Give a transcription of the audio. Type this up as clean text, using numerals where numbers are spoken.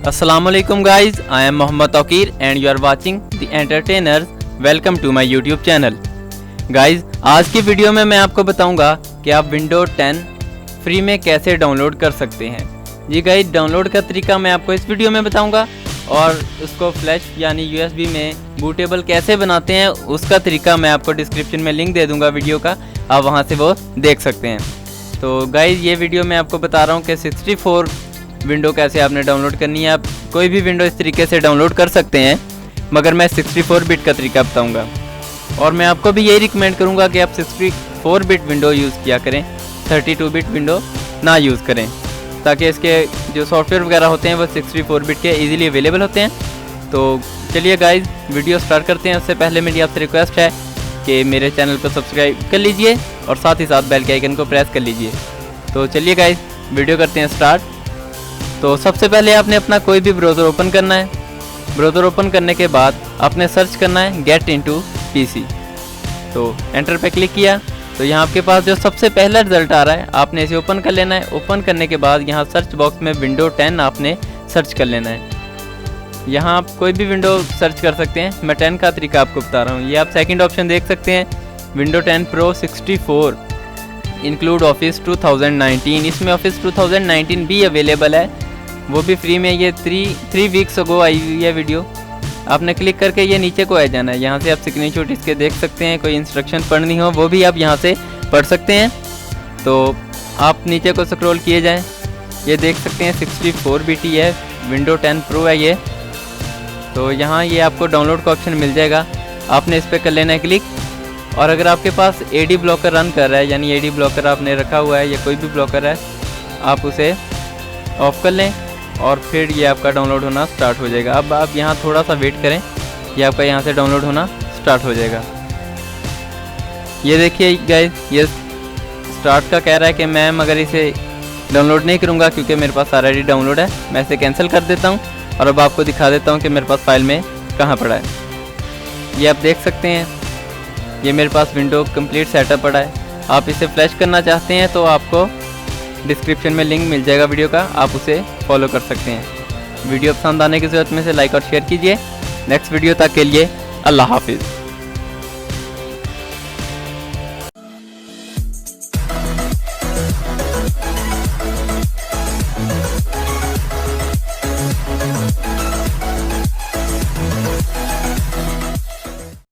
Assalamualaikum guys, I am Mohammad Tawqir and you are watching The Entertainers. Welcome to my YouTube channel. Guys, आज की video में मैं आपको बताऊंगा कि आप विंडो 10 फ्री में कैसे डाउनलोड कर सकते हैं। जी गाइस, डाउनलोड का तरीका मैं आपको इस वीडियो में बताऊंगा और उसको फ्लैश यानी USB में बूटेबल कैसे बनाते हैं उसका तरीका मैं आपको डिस्क्रिप्शन में लिंक दे दूंगा वीडियो का, आप वहां से वो देख सकते हैं। तो गाइस, ये वीडियो मैं आपको बता रहा हूँ कि 64 विंडो कैसे आपने डाउनलोड करनी है। आप कोई भी विंडो इस तरीके से डाउनलोड कर सकते हैं, मगर मैं 64 बिट का तरीका बताऊंगा और मैं आपको भी यही रिकमेंड करूंगा कि आप 64 बिट विंडो यूज़ किया करें, 32 बिट विंडो ना यूज़ करें, ताकि इसके जो सॉफ्टवेयर वगैरह होते हैं वो 64 बिट के इजीली अवेलेबल होते हैं। तो चलिए गाइज, वीडियो स्टार्ट करते हैं। उससे पहले मेरी आपसे रिक्वेस्ट है कि मेरे चैनल को सब्सक्राइब कर लीजिए और साथ ही साथ बेल के आइकन को प्रेस कर लीजिए। तो चलिए गाइज, वीडियो करते हैं स्टार्ट। तो सबसे पहले आपने अपना कोई भी ब्राउज़र ओपन करना है। ब्राउज़र ओपन करने के बाद आपने सर्च करना है गेट इनटू पीसी। तो एंटर पे क्लिक किया तो यहाँ आपके पास जो सबसे पहला रिजल्ट आ रहा है आपने इसे ओपन कर लेना है। ओपन करने के बाद यहाँ सर्च बॉक्स में विंडो 10 आपने सर्च कर लेना है। यहाँ आप कोई भी विंडो सर्च कर सकते हैं, मैं 10 का तरीका आपको बता रहा हूँ। ये आप सेकंड ऑप्शन देख सकते हैं, विंडो 10 प्रो 64 इंक्लूड ऑफिस 2019। इसमें ऑफिस 2019 भी अवेलेबल है, वो भी फ्री में। ये 3 वीक्स अगो आई हुई है वीडियो। आपने क्लिक करके ये नीचे को आ जाना है। यहाँ से आप स्क्रीनशॉट इसके देख सकते हैं, कोई इंस्ट्रक्शन पढ़नी हो वो भी आप यहाँ से पढ़ सकते हैं। तो आप नीचे को स्क्रॉल किए जाएं, ये देख सकते हैं 64 बिट है, विंडो 10 प्रो है ये। तो यहाँ ये आपको डाउनलोड का ऑप्शन मिल जाएगा, आपने इस पर कर लेना है क्लिक। और अगर आपके पास एडी ब्लॉकर रन कर रहा है, यानी एडी ब्लॉकर आपने रखा हुआ है या कोई भी ब्लॉकर है, आप उसे ऑफ़ कर लें और फिर ये आपका डाउनलोड होना स्टार्ट हो जाएगा। अब आप यहाँ थोड़ा सा वेट करें, ये आपका यहाँ से डाउनलोड होना स्टार्ट हो जाएगा। ये देखिए गाइस, ये स्टार्ट का कह रहा है कि मैं मगर इसे डाउनलोड नहीं करूँगा क्योंकि मेरे पास ऑलरेडी डाउनलोड है। मैं इसे कैंसिल कर देता हूँ और अब आपको दिखा देता हूँ कि मेरे पास फाइल में कहाँ पड़ा है। ये आप देख सकते हैं, ये मेरे पास विंडो कंप्लीट सेटअप पड़ा है। आप इसे फ्लैश करना चाहते हैं तो आपको डिस्क्रिप्शन में लिंक मिल जाएगा वीडियो का, आप उसे फॉलो कर सकते हैं। वीडियो पसंद आने की ज़रूरत में से लाइक और शेयर कीजिए। नेक्स्ट वीडियो तक के लिए अल्लाह हाफिज़।